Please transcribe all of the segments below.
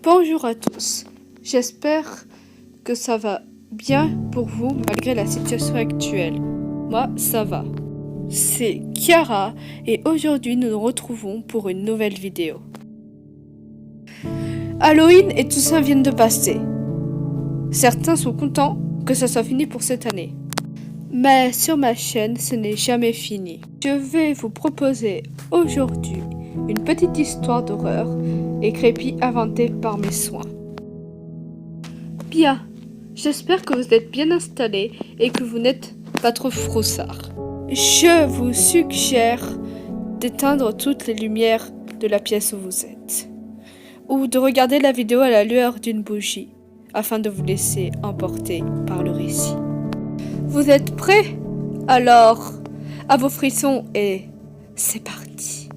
Bonjour à tous, j'espère que ça va bien pour vous malgré la situation actuelle. Moi, ça va. C'est Chiara et aujourd'hui nous nous retrouvons pour une nouvelle vidéo. Halloween et Toussaint viennent de passer. Certains sont contents que ça soit fini pour cette année. Mais sur ma chaîne, ce n'est jamais fini. Je vais vous proposer aujourd'hui une petite histoire d'horreur et créepy inventée par mes soins. Bien, j'espère que vous êtes bien installés et que vous n'êtes pas trop froussards. Je vous suggère d'éteindre toutes les lumières de la pièce où vous êtes, ou de regarder la vidéo à la lueur d'une bougie, afin de vous laisser emporter par le récit. Vous êtes prêts? Alors, à vos frissons et c'est parti.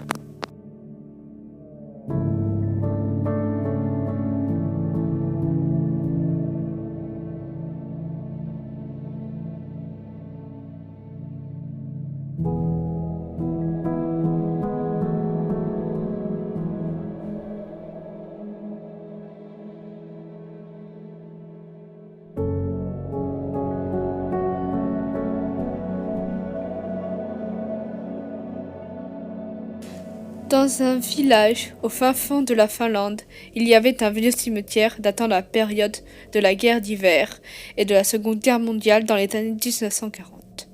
Dans un village au fin fond de la Finlande, il y avait un vieux cimetière datant de la période de la guerre d'hiver et de la Seconde Guerre mondiale dans les années 1940.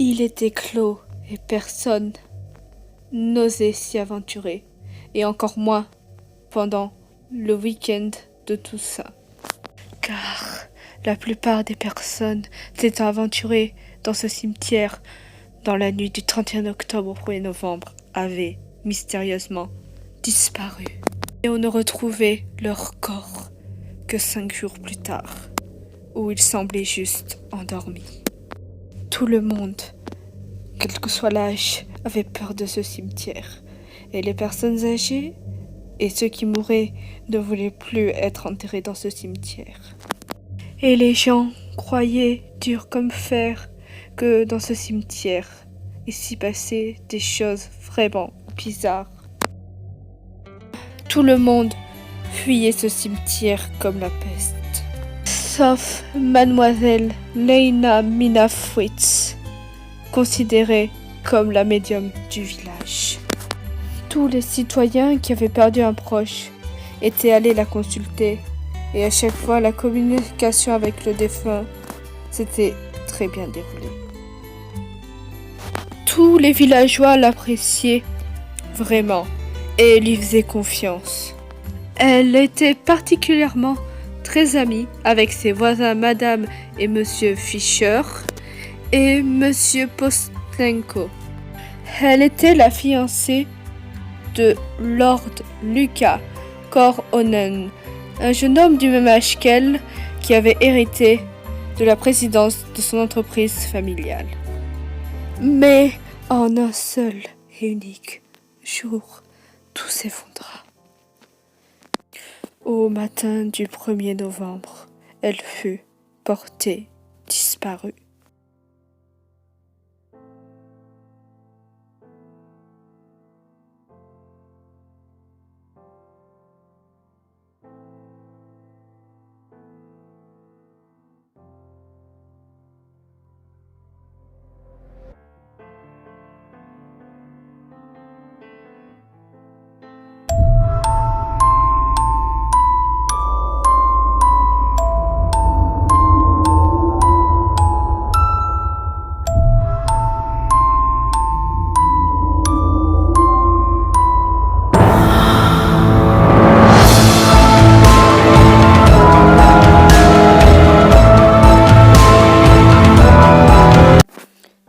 Il était clos et personne n'osait s'y aventurer, et encore moins pendant le week-end de Toussaint. Car la plupart des personnes s'étant aventurées dans ce cimetière dans la nuit du 31 octobre au 1er novembre avaient mystérieusement disparu. Et on ne retrouvait leur corps que 5 jours plus tard, où ils semblaient juste endormis. Tout le monde, quel que soit l'âge, avait peur de ce cimetière. Et les personnes âgées et ceux qui mouraient ne voulaient plus être enterrés dans ce cimetière. Et les gens croyaient, dur comme fer, que dans ce cimetière, il s'y passait des choses vraiment bizarres. Tout le monde fuyait ce cimetière comme la peste. Sauf mademoiselle Leina Minafwitz, considérée comme la médium du village. Tous les citoyens qui avaient perdu un proche étaient allés la consulter, et à chaque fois la communication avec le défunt s'était très bien déroulée. Tous les villageois l'appréciaient vraiment et lui faisaient confiance. Elle était particulièrement très amie avec ses voisins Madame et Monsieur Fischer et Monsieur Postlenko. Elle était la fiancée de Lord Lucas Korhonen, un jeune homme du même âge qu'elle qui avait hérité de la présidence de son entreprise familiale. Mais en un seul et unique jour, tout s'effondra. Au matin du 1er novembre, elle fut portée disparue.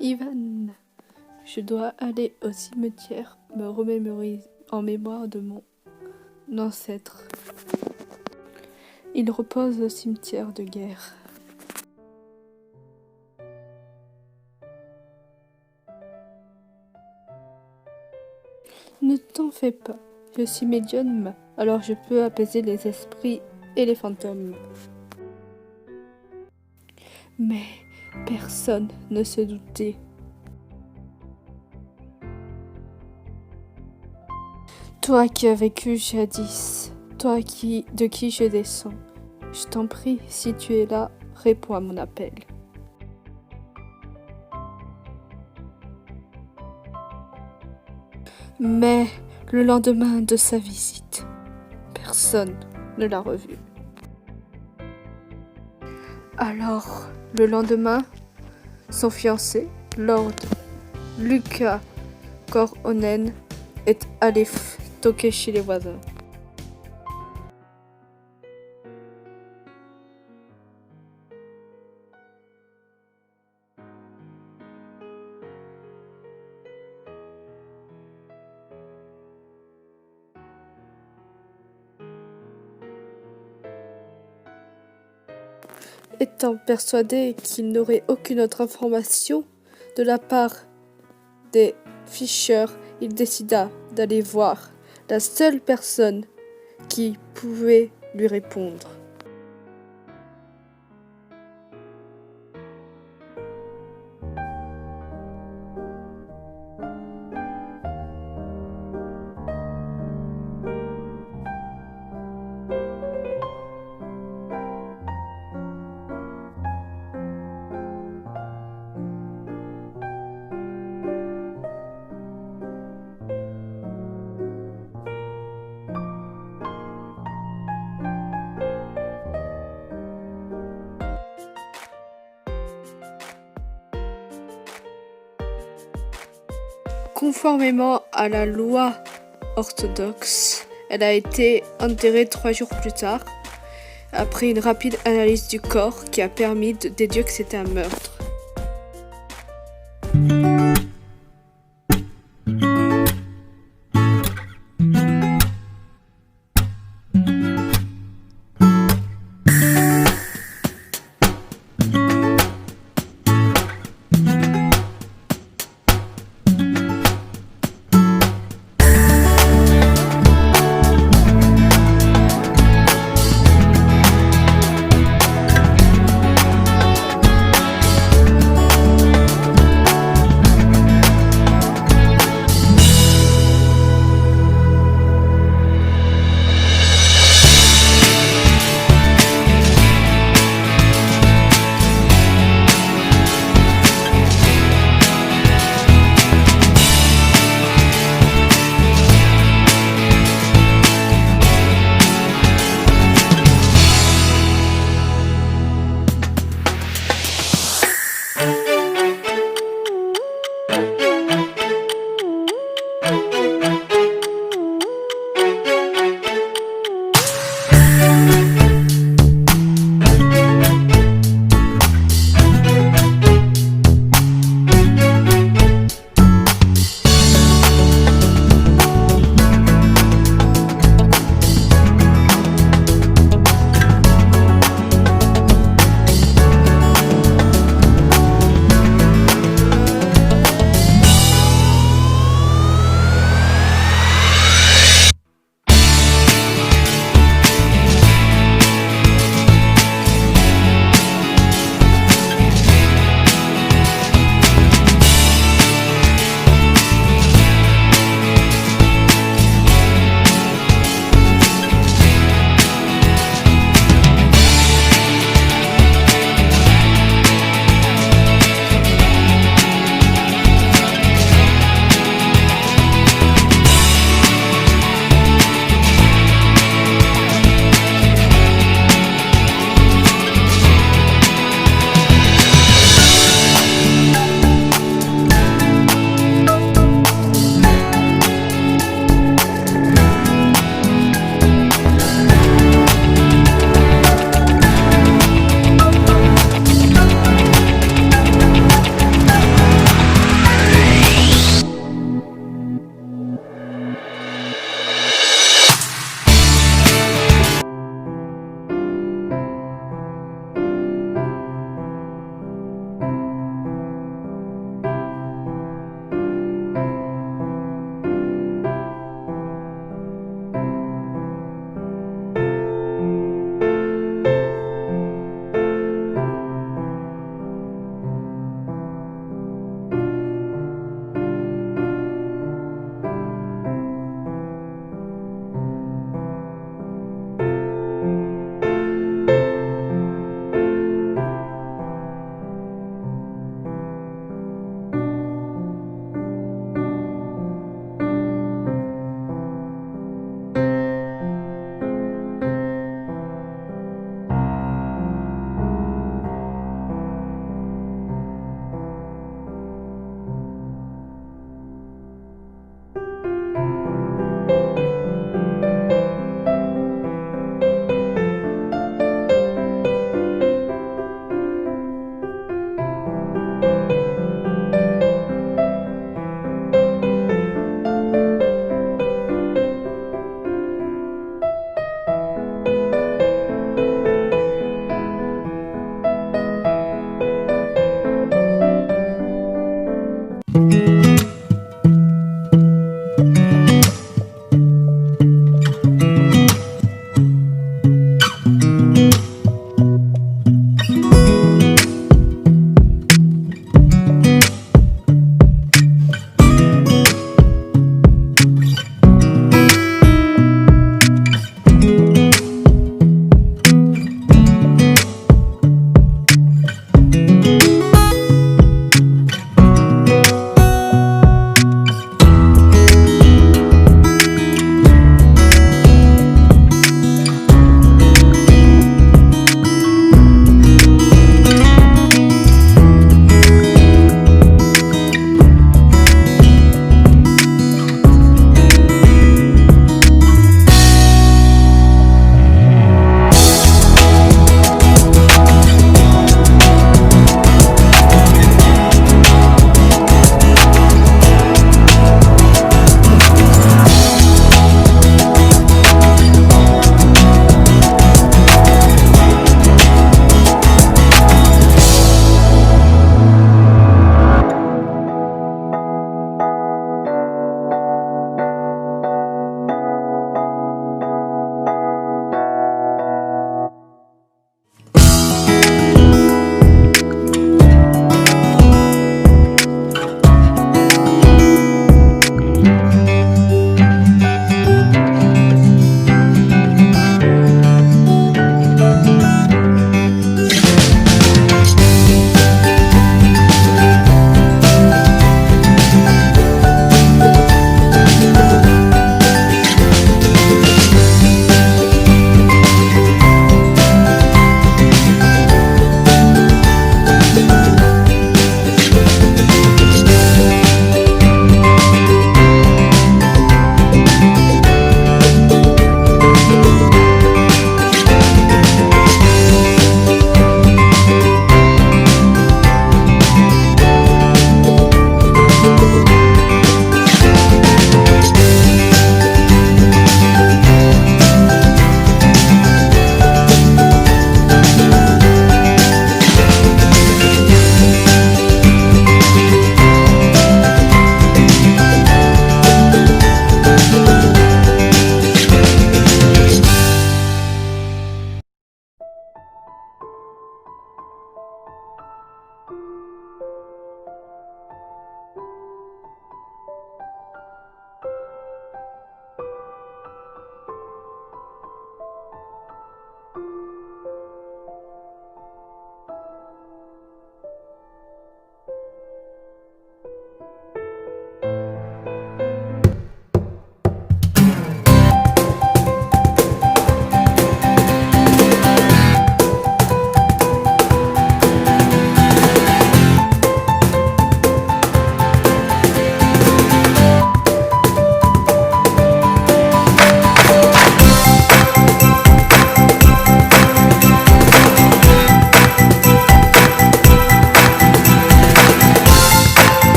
Ivan, je dois aller au cimetière me remémorer en mémoire de mon ancêtre. Il repose au cimetière de guerre. Ne t'en fais pas, je suis médium, alors je peux apaiser les esprits et les fantômes. Mais personne ne se doutait Toi qui as vécu jadis, de qui je descends, je t'en prie, si tu es là, réponds à mon appel. Mais le lendemain de sa visite, personne ne l'a revu. Alors, le lendemain, son fiancé, Lord Lucas Corhonen, est allé toquer chez les voisins. Étant persuadé qu'il n'aurait aucune autre information de la part des Fisher, il décida d'aller voir la seule personne qui pouvait lui répondre. Conformément à la loi orthodoxe, elle a été enterrée 3 jours plus tard, après une rapide analyse du corps qui a permis de déduire que c'était un meurtre.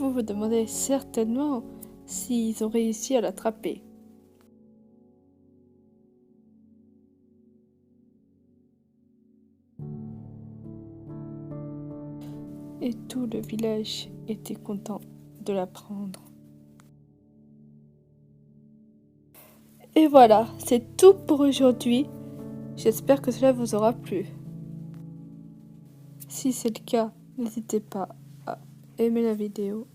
Vous vous demandez certainement s'ils ont réussi à l'attraper. Et tout le village était content de la prendre. Et voilà, c'est tout pour aujourd'hui. J'espère que cela vous aura plu. Si c'est le cas, n'hésitez pas à aimer la vidéo,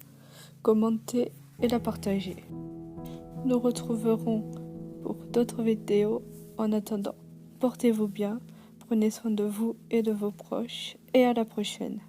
commenter et la partager. Nous retrouverons pour d'autres vidéos. En attendant, portez-vous bien, prenez soin de vous et de vos proches et à la prochaine.